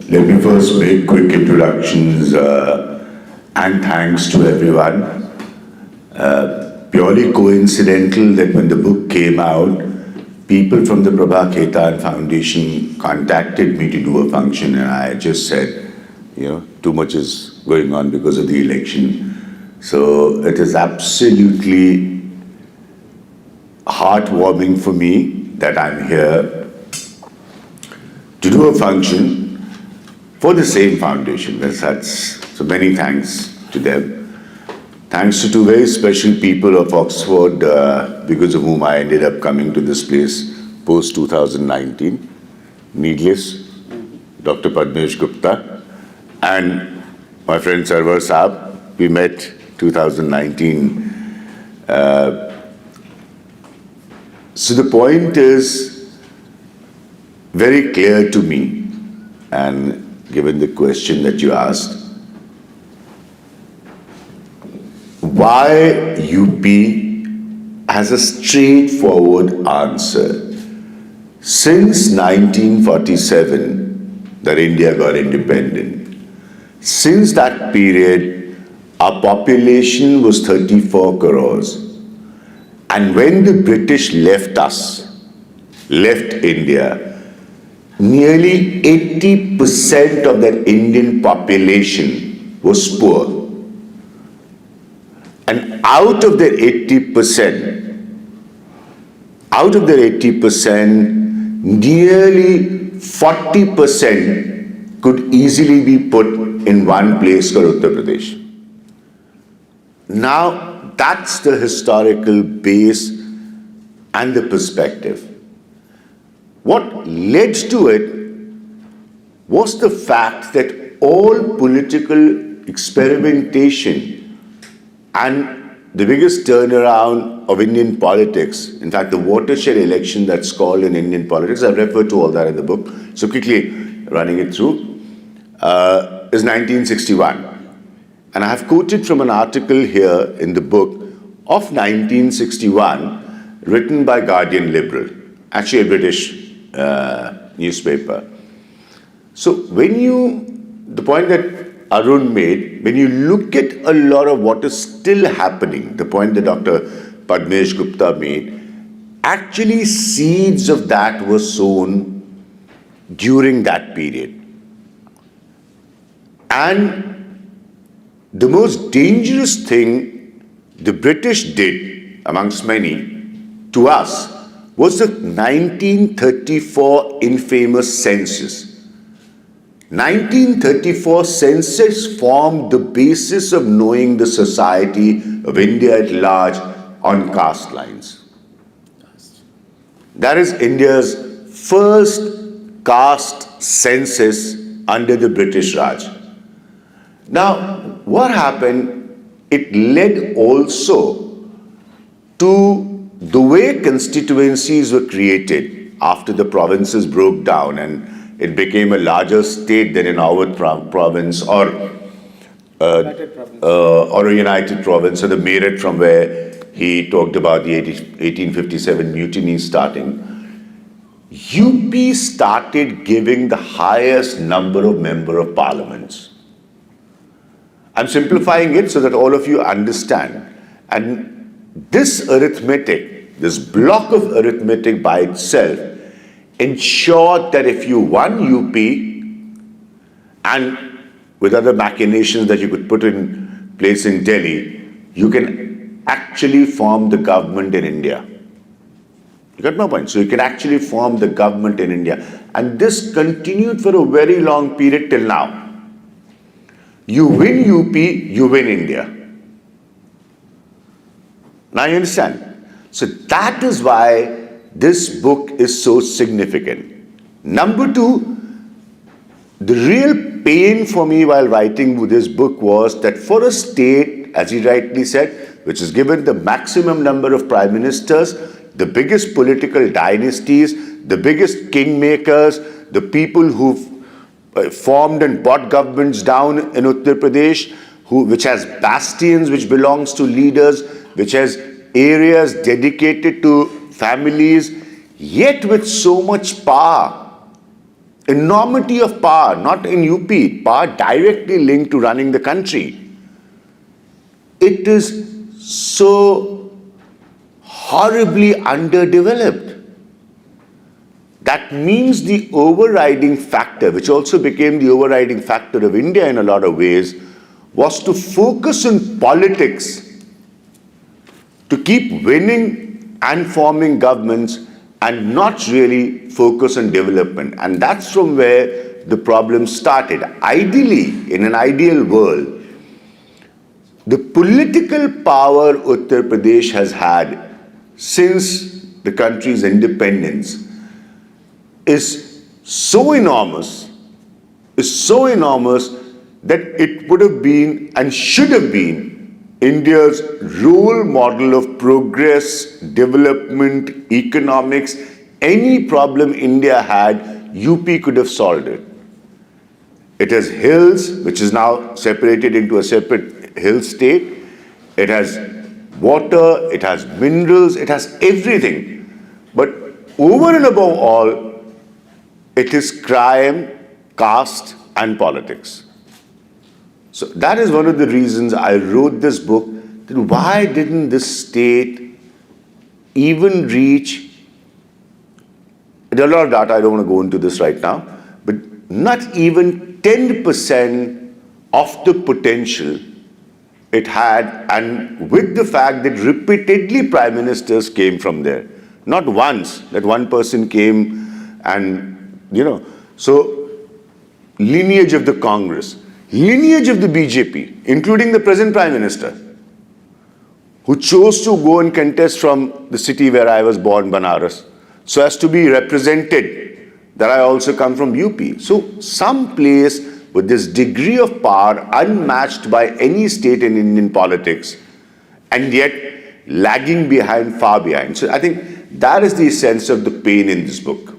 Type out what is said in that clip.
Let me first make quick introductions and thanks to everyone. Purely coincidental that when the book came out, people from the Prabha Khaitan Foundation contacted me to do a function, and I just said, too much is going on because of the election. So it is absolutely heartwarming for me that I'm here to do a function for the same foundation. So many thanks to them. Thanks to two very special people of Oxford, because of whom I ended up coming to this place post 2019. Needless, Dr. Padmesh Gupta and my friend Sarwar Saab. We met 2019. So the point is very clear to me, and given the question that you asked, why UP has a straightforward answer. Since 1947, that India got independent, since that period, our population was 34 crores. And when the British left India, nearly 80% of that Indian population was poor. And out of that 80%, nearly 40% could easily be put in one place called Uttar Pradesh. Now, that's the historical base and the perspective. What led to it was the fact that all political experimentation and the biggest turnaround of Indian politics, in fact, the watershed election that's called in Indian politics, I've referred to all that in the book, so quickly running it through, is 1961. And I have quoted from an article here in the book of 1961, written by Guardian Liberal, actually a British newspaper. So the point that Arun made, when you look at a lot of what is still happening, the point that Dr. Padmesh Gupta made, actually seeds of that were sown during that period. And the most dangerous thing the British did, amongst many, to us, was the 1934 infamous census. 1934 census formed the basis of knowing the society of India at large on caste lines. That is India's first caste census under the British Raj. Now, what happened? It led also to the way constituencies were created after the provinces broke down and it became a larger state than an Awadh province or a united province, or the Meerut from where he talked about the 1857 mutiny starting. UP started giving the highest number of member of parliaments. I'm simplifying it so that all of you understand. And this arithmetic, this block of arithmetic by itself, ensured that if you won UP, and with other machinations that you could put in place in Delhi, you can actually form the government in India. You got my point? So you can actually form the government in India. And this continued for a very long period till now. You win UP, you win India. Now you understand? So that is why this book is so significant. Number two, the real pain for me while writing this book was that for a state, as he rightly said, which is given the maximum number of prime ministers, the biggest political dynasties, the biggest kingmakers, the people who've formed and brought governments down in Uttar Pradesh, which has bastions which belongs to leaders, which has areas dedicated to families, yet with so much power, enormity of power, not in UP, power directly linked to running the country. It is so horribly underdeveloped. That means the overriding factor, which also became the overriding factor of India in a lot of ways, was to focus on politics, to keep winning and forming governments and not really focus on development. And that's from where the problem started. Ideally, in an ideal world, the political power Uttar Pradesh has had since the country's independence is so enormous that it would have been and should have been India's role model of progress, development, economics. Any problem India had, UP could have solved it. It has hills, which is now separated into a separate hill state. It has water, it has minerals, it has everything. But over and above all, it is crime, caste, and politics. So that is one of the reasons I wrote this book. That why didn't this state even reach, there are a lot of data, I don't want to go into this right now, but not even 10% of the potential it had, and with the fact that repeatedly prime ministers came from there. Not once that one person came and, so lineage of the Congress, lineage of the BJP, including the present Prime Minister, who chose to go and contest from the city where I was born, Banaras, so as to be represented that I also come from UP. So some place with this degree of power unmatched by any state in Indian politics, and yet lagging behind, far behind. So I think that is the essence of the pain in this book.